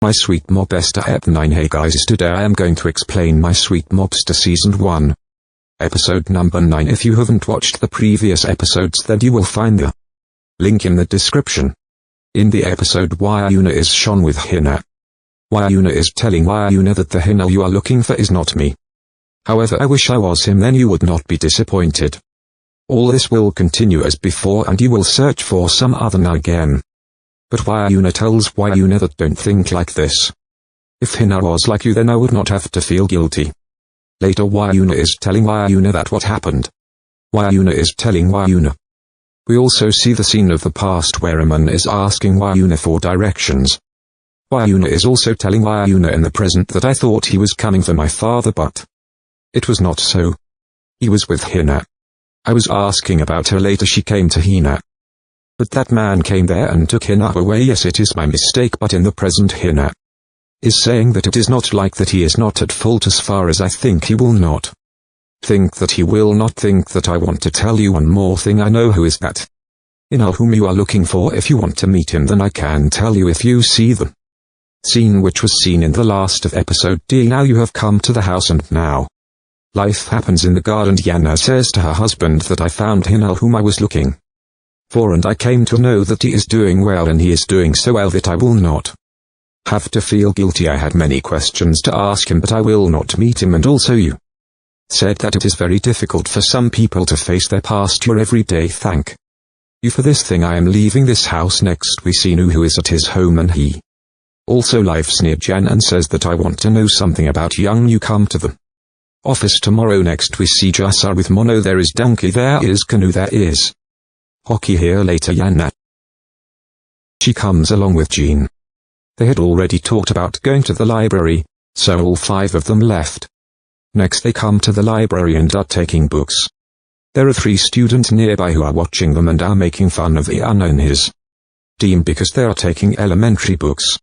My sweet mobster Ep 9. Hey guys, today I am going to explain my sweet mobster season 1. Episode number 9. If you haven't watched the previous episodes, then you will find the link in the description. In the episode, Wyuna is shown with Hina. Wyuna is telling Wyuna that the Hina you are looking for is not me. However, I wish I was him, then you would not be disappointed. All this will continue as before and you will search for some other Hina again. But Wyuna tells Wyuna that don't think like this. If Hina was like you, then I would not have to feel guilty. Later Wyuna is telling Wyuna that what happened. Wyuna is telling Wyuna. We also see the scene of the past where Aman is asking Wyuna for directions. Wyuna is also telling Wyuna in the present that I thought he was coming for my father, but it was not so. He was with Hina. I was asking about her, later she came to Hina. But that man came there and took Hina away. Yes, it is my mistake, but in the present Hina is saying that it is not like that, he is not at fault as far as I think. He will not think that, he will not think that. I want to tell you one more thing. I know who is that Hina whom you are looking for. If you want to meet him, then I can tell you if you see the scene which was seen in the last of episode D. Now you have come to the house and now life happens in the garden. Yana says to her husband that I found Hina whom I was looking for, and I came to know that he is doing well, and he is doing so well that I will not have to feel guilty. I had many questions to ask him, but I will not meet him. And also you said that it is very difficult for some people to face their past your every day. Thank you for this thing. I am leaving this house. Next we see Nu, who is at his home, and he also lives near Jan and says that I want to know something about young you. Come to the office tomorrow. Next we see Jasar with Mono. There is Donkey, there is Canoe, there is Hockey here. Later Yana, she comes along with Jean. They had already talked about going to the library, so all 5 of them left. Next they come to the library and are taking books. There are 3 students nearby who are watching them and are making fun of Iana and his team because they are taking elementary books.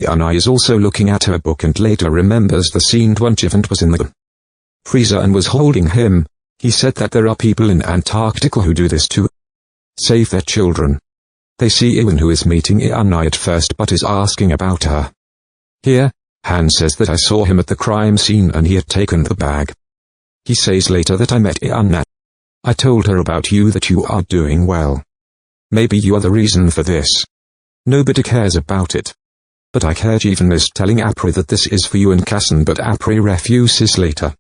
Iana is also looking at her book and later remembers the scene when Jivant was in the freezer and was holding him. He said that there are people in Antarctica who do this to save their children. They see Iwan, who is meeting Iana at first but is asking about her. Here, Han says that I saw him at the crime scene and he had taken the bag. He says later that I met Iana. I told her about you, that you are doing well. Maybe you are the reason for this. Nobody cares about it. But I care. Jeevan is telling Apri that this is for you and Kassan, but Apri refuses. Later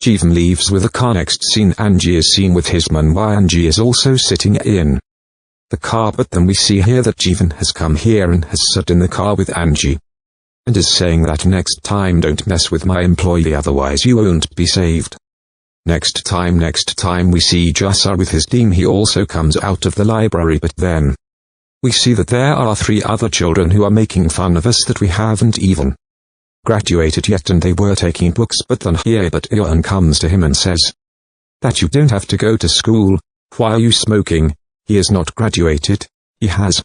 Jeevan leaves with a car. Next scene, Angie is seen with his manwa. Angie is also sitting in the car, but then we see here that Jeevan has come here and has sat in the car with Angie and is saying that next time don't mess with my employee, otherwise you won't be saved. Next time we see Jasar with his team. He also comes out of the library, but then we see that there are 3 other children who are making fun of us, that we haven't even graduated yet and they were taking books. But then here Ian comes to him and says that you don't have to go to school. Why are you smoking? He is not graduated. He has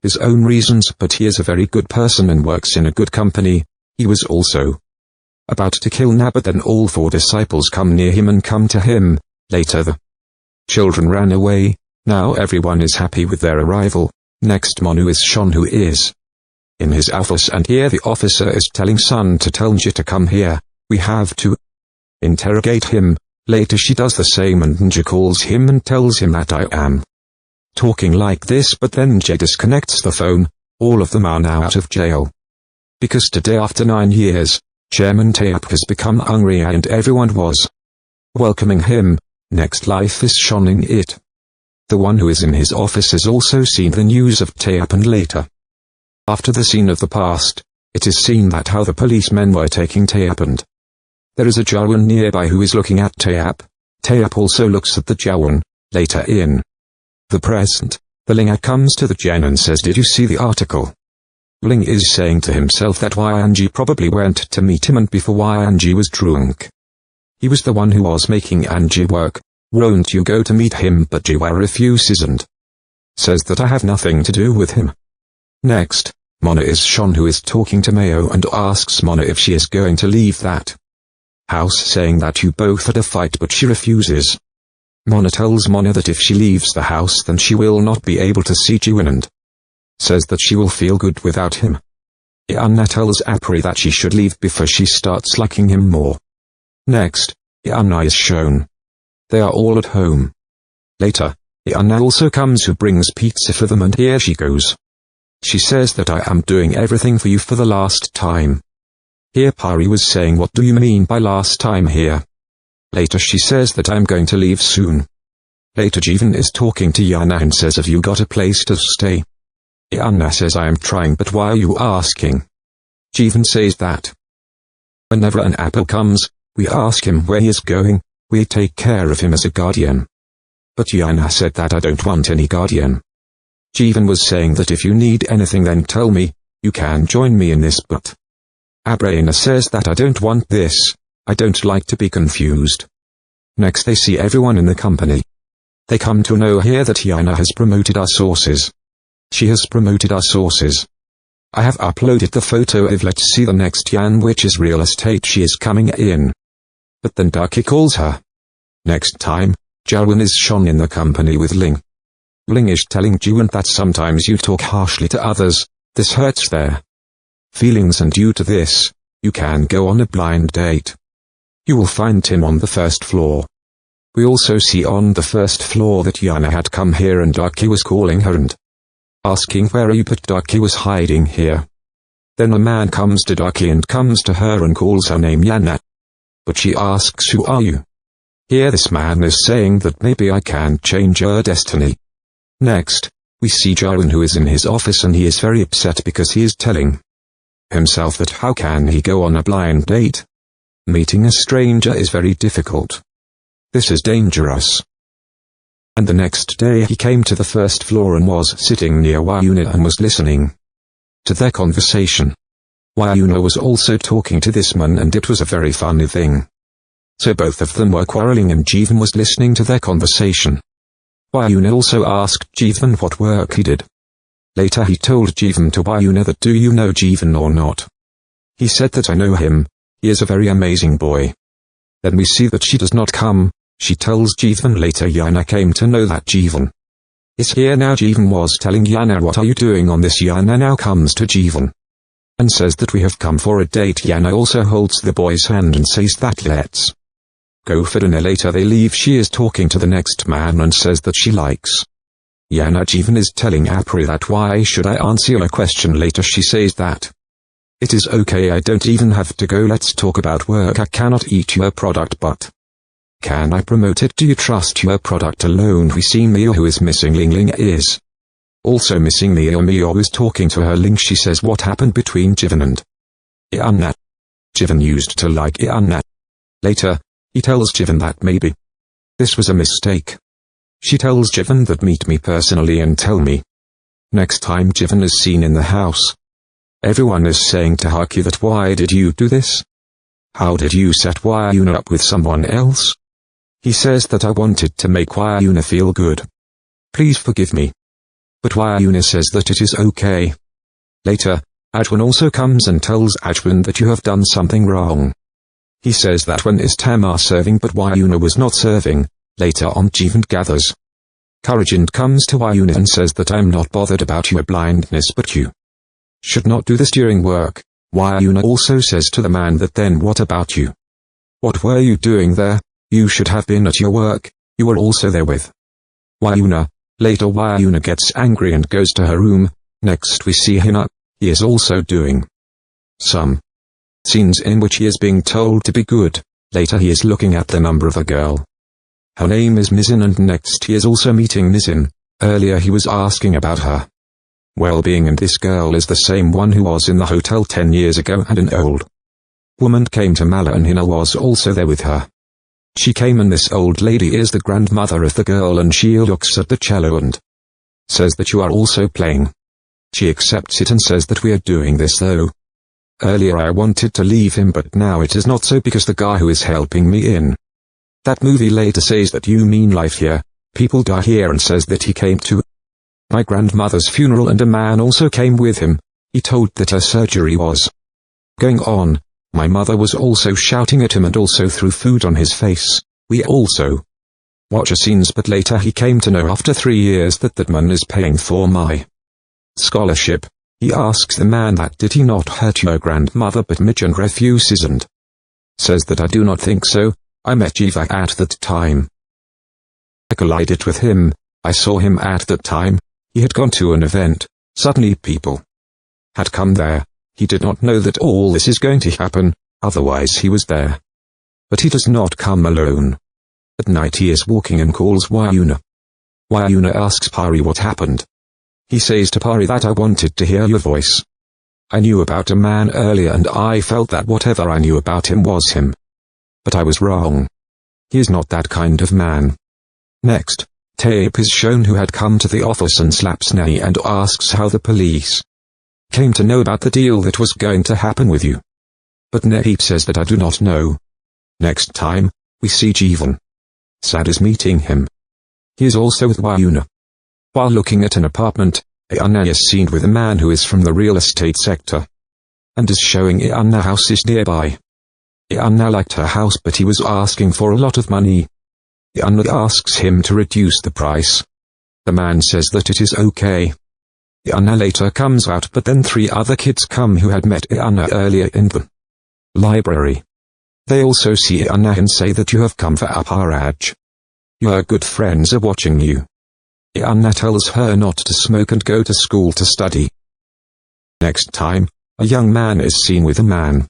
his own reasons, but he is a very good person and works in a good company. He was also about to kill Na, but then all 4 disciples come near him and come to him. Later the children ran away. Now everyone is happy with their arrival. Next Monu is shown, who is in his office, and here the officer is telling Sun to tell Nji to come here. We have to interrogate him. Later she does the same and Nji calls him and tells him that I am talking like this, but then Nji disconnects the phone. All of them are now out of jail. Because today, after 9 years, Chairman Taeyap has become hungry and everyone was welcoming him. Next life is shown in it. The one who is in his office has also seen the news of Taeyap, and later, after the scene of the past, it is seen that how the policemen were taking Taeyap, and there is a Jawan nearby who is looking at Taeyap. Taeyap also looks at the Jawan. Later in the present, the Linga comes to the Jen and says, did you see the article? Ling is saying to himself that Yanji probably went to meet him, and before Yanji was drunk. He was the one who was making Angie work. Won't you go to meet him? But Jiwa refuses and says that I have nothing to do with him. Next, Mona is shown, who is talking to Mayo and asks Mona if she is going to leave that house, saying that you both had a fight, but she refuses. Mona tells Mona that if she leaves the house then she will not be able to see Jiwon and says that she will feel good without him. Anna tells Aria that she should leave before she starts liking him more. Next, Anna is shown. They are all at home. Later, Anna also comes who brings pizza for them, and here she goes. She says that I am doing everything for you for the last time. Here Pari was saying, what do you mean by last time here? Later she says that I'm going to leave soon. Later Jeevan is talking to Yana and says, have you got a place to stay? Anna says, I am trying, but why are you asking? Jeevan says that whenever an apple comes, we ask him where he is going, we take care of him as a guardian. But Yana said that I don't want any guardian. Jeevan was saying that if you need anything then tell me, you can join me in this, but Abriana says that I don't want this, I don't like to be confused. Next they see everyone in the company. They come to know here that Yana has promoted our sources. She has promoted our sources. I have uploaded the photo of Let's See the Next Yan, which is real estate. She is coming in. But then Ducky calls her. Next time, Jawan is shown in the company with Ling. Ling is telling Jawan that sometimes you talk harshly to others, this hurts their feelings, and due to this, you can go on a blind date. You will find him on the first floor. We also see on the first floor that Yana had come here and Ducky was calling her and asking where are you, but Ducky was hiding here. Then a man comes to Ducky and comes to her and calls her name Yana. But she asks, who are you? Here this man is saying that maybe I can change her destiny. Next, we see Jawan who is in his office and he is very upset because he is telling himself that how can he go on a blind date? Meeting a stranger is very difficult. This is dangerous. And the next day he came to the first floor and was sitting near Wayuna and was listening to their conversation. Wayuna was also talking to this man and it was a very funny thing. So both of them were quarreling and Jeevan was listening to their conversation. Wayuna also asked Jeevan what work he did. Later he told Jeevan to Wayuna that do you know Jeevan or not? He said that I know him, he is a very amazing boy. Then we see that she does not come, she tells Jeevan later Yana came to know that Jeevan is here now. Jeevan was telling Yana what are you doing on this? Yana now comes to Jeevan and says that we have come for a date. Yana also holds the boy's hand and says that let's go for dinner. Later they leave. She is talking to the next man and says that she likes Yana. Jeevan is telling Aria that why should I answer your question. Later she says that it is okay, I don't even have to go, let's talk about work. I cannot eat your product, but can I promote it? Do you trust your product alone? We see Mia who is missing. Ling is also missing. Mia is talking to her. Ling, she says what happened between Jeevan and Anna. Jeevan used to like Anna. Later, he tells Jeevan that maybe this was a mistake. She tells Jeevan that meet me personally and tell me. Next time Jeevan is seen in the house. Everyone is saying to Haki that why did you do this? How did you set Wayuna up with someone else? He says that I wanted to make Wayuna feel good. Please forgive me. But Wayuna says that it is okay. Later, Ajwan also comes and tells Ajwan that you have done something wrong. He says that when is Tamar serving but Wayuna was not serving. Later on Jeevan gathers courage and comes to Wayuna and says that I'm not bothered about your blindness but you should not do this during work. Wayuna also says to the man that then what about you? What were you doing there? You should have been at your work, you were also there with Wayuna. Later Wayuna gets angry and goes to her room. Next we see Hina, he is also doing some scenes in which he is being told to be good. Later he is looking at the number of a girl. Her name is Mizin and next he is also meeting Mizin. Earlier he was asking about her well-being and this girl is the same one who was in the hotel 10 years ago and an old woman came to Mala and Hina was also there with her. She came and this old lady is the grandmother of the girl and she looks at the cello and says that you are also playing. She accepts it and says that we are doing this though. Earlier I wanted to leave him but now it is not so because the guy who is helping me in that movie later says that you mean life here, people die here and says that he came to my grandmother's funeral and a man also came with him. He told that her surgery was going on. My mother was also shouting at him and also threw food on his face. We also watch a scenes but later he came to know after 3 years that that man is paying for my scholarship. He asks the man that did he not hurt your grandmother, but Mitchell refuses and says that I do not think so, I met Jiva at that time. I collided with him, I saw him at that time, he had gone to an event, suddenly people had come there, he did not know that all this is going to happen, otherwise he was there. But he does not come alone. At night he is walking and calls Wayuna. Wayuna asks Pari what happened. He says to Pari that I wanted to hear your voice. I knew about a man earlier and I felt that whatever I knew about him was him. But I was wrong. He is not that kind of man. Next, Tape is shown who had come to the office and slaps Nanny and asks how the police came to know about the deal that was going to happen with you. But Tape says that I do not know. Next time, we see Jeevan. Sad is meeting him. He is also with Wayuna. While looking at an apartment, Anna is seen with a man who is from the real estate sector and is showing Anna houses nearby. Anna liked her house but he was asking for a lot of money. Anna asks him to reduce the price. The man says that it is okay. Anna later comes out but then 3 other kids come who had met Anna earlier in the library. They also see Anna and say that you have come for Aparaj. Your good friends are watching you. Anna tells her not to smoke and go to school to study. Next time, a young man is seen with a man.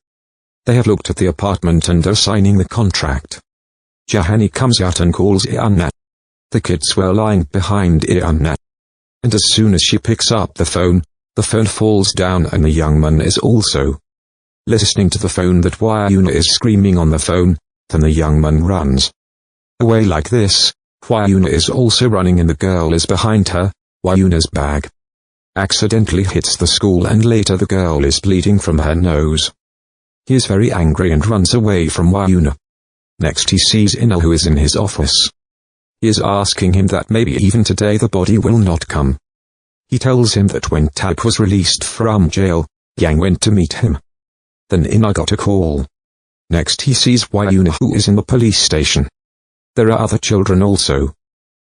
They have looked at the apartment and are signing the contract. Jahani comes out and calls Anna. The kids were lying behind Anna. And as soon as she picks up the phone falls down and the young man is also listening to the phone that Wayuna is screaming on the phone, then the young man runs away like this. Wayuna is also running and the girl is behind her. Wayuna's bag accidentally hits the school and later the girl is bleeding from her nose. He is very angry and runs away from Wayuna. Next he sees Inal who is in his office. He is asking him that maybe even today the body will not come. He tells him that when Tab was released from jail, Yang went to meet him. Then Inal got a call. Next he sees Wayuna who is in the police station. There are other children also.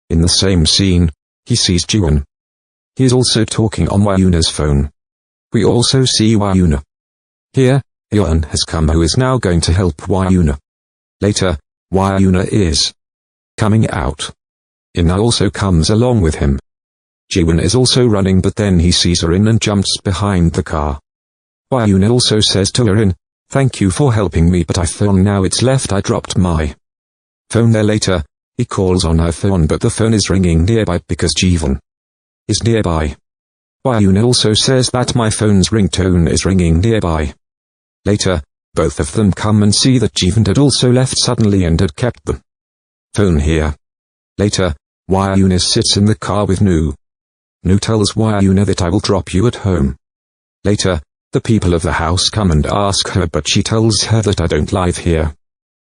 In the same scene, he sees Jiwan. He is also talking on Wayuna's phone. We also see Wayuna. Here, Yuan has come who is now going to help Wayuna. Later, Wayuna is coming out. Ina also comes along with him. Jiwan is also running but then he sees Erin and jumps behind the car. Wayuna also says to Erin, "Thank you for helping me but I phone now it's left I dropped my phone there." Later, he calls on her phone but the phone is ringing nearby because Jivan is nearby. Wayuna also says that my phone's ringtone is ringing nearby. Later, both of them come and see that Jivan had also left suddenly and had kept the phone here. Later, Wayuna sits in the car with Nu. Nu tells Wayuna that I will drop you at home. Later, the people of the house come and ask her but she tells her that I don't live here.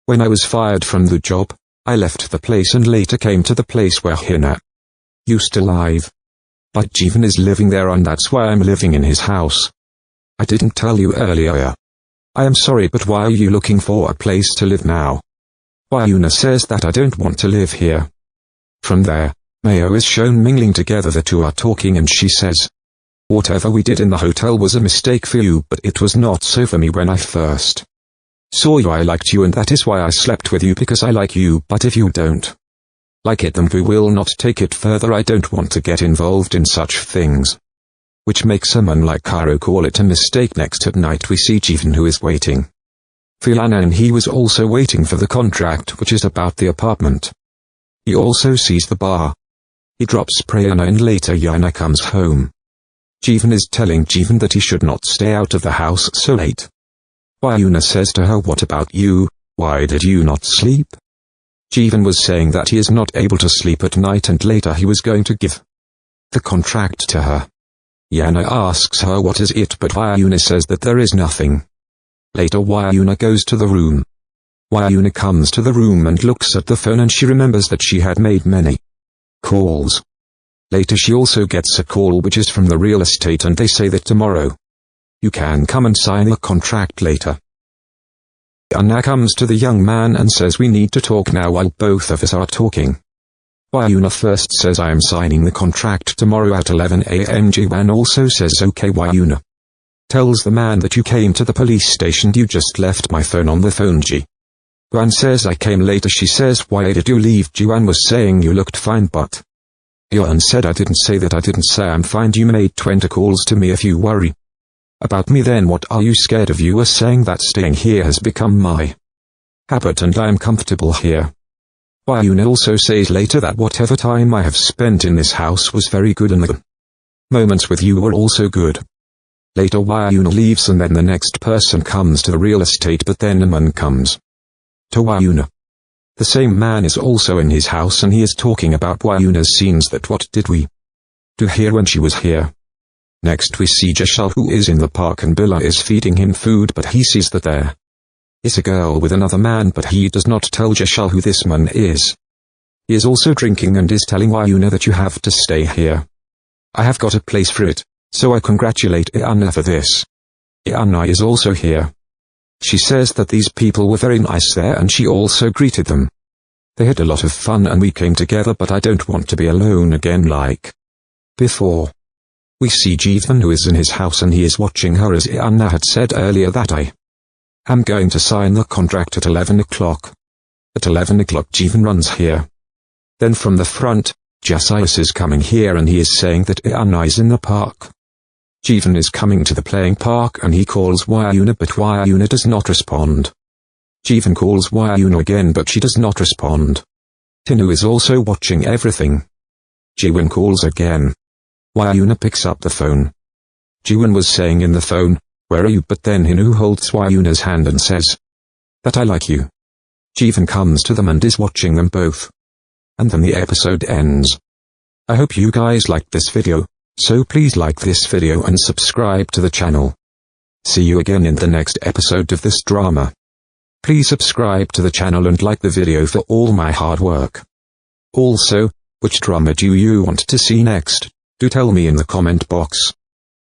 When I was fired from the job, I left the place and later came to the place where Hina used to live. But Jivan is living there and that's why I'm living in his house. I didn't tell you earlier. I am sorry but why are you looking for a place to live now? Wayuna says that I don't want to live here. From there, Mayo is shown mingling together. The two are talking and she says, "Whatever we did in the hotel was a mistake for you but it was not so for me when I first saw you. I liked you and that is why I slept with you because I like you, but if you don't like it then we will not take it further. I don't want to get involved in such things." Which makes someone like Cairo call it a mistake. Next at night we see Jivan who is waiting for Yana and he was also waiting for the contract which is about the apartment. He also sees the bar. He drops Prayana and later Yana comes home. Jivan is telling Jivan that he should not stay out of the house so late. Wayuna says to her, "What about you, why did you not sleep?" Jivan was saying that he is not able to sleep at night and later he was going to give the contract to her. Yana asks her what is it but Wayuna says that there is nothing. Later Wayuna goes to the room. Wayuna comes to the room and looks at the phone and she remembers that she had made many calls. Later she also gets a call which is from the real estate and they say that tomorrow you can come and sign the contract later. Anna comes to the young man and says we need to talk now while both of us are talking. Wayuna first says I am signing the contract tomorrow at 11 a.m. Jiwan also says okay. Wayuna tells the man that you came to the police station. You just left my phone on the phone. Jiwan says I came later. She says why did you leave? Jiwan was saying you looked fine but Yuan said I didn't say that. I didn't say I'm fine. You made 20 calls to me. If you worry about me then what are you scared of? You were saying that staying here has become my habit and I am comfortable here. Wayuna also says later that whatever time I have spent in this house was very good and the moments with you were also good. Later Wayuna leaves and then the next person comes to the real estate but then a man comes to Wayuna. The same man is also in his house and he is talking about Wayuna's scenes that what did we do here when she was here. Next we see Jeshal who is in the park and Billa is feeding him food but he sees that there is a girl with another man but he does not tell Jeshal who this man is. He is also drinking and is telling Wayuna that you have to stay here. I have got a place for it, so I congratulate Iana for this. Iana is also here. She says that these people were very nice there and she also greeted them. They had a lot of fun and we came together but I don't want to be alone again like before. We see Jeevan who is in his house and he is watching her as Iana had said earlier that I am going to sign the contract at 11 o'clock. At 11 o'clock Jeevan runs here. Then from the front, Jasias is coming here and he is saying that Iana is in the park. Jeevan is coming to the playing park and he calls Wayuna but Wayuna does not respond. Jeevan calls Wayuna again but she does not respond. Tinu is also watching everything. Jiwan calls again. Wayuna picks up the phone. Jiwan was saying in the phone, "Where are you?" But then Hinu holds Wayuna's hand and says that I like you. Jeevan comes to them and is watching them both. And then the episode ends. I hope you guys liked this video, so please like this video and subscribe to the channel. See you again in the next episode of this drama. Please subscribe to the channel and like the video for all my hard work. Also, which drama do you want to see next? Do tell me in the comment box.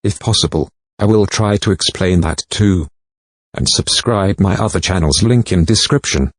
If possible, I will try to explain that too. And subscribe my other channels, link in description.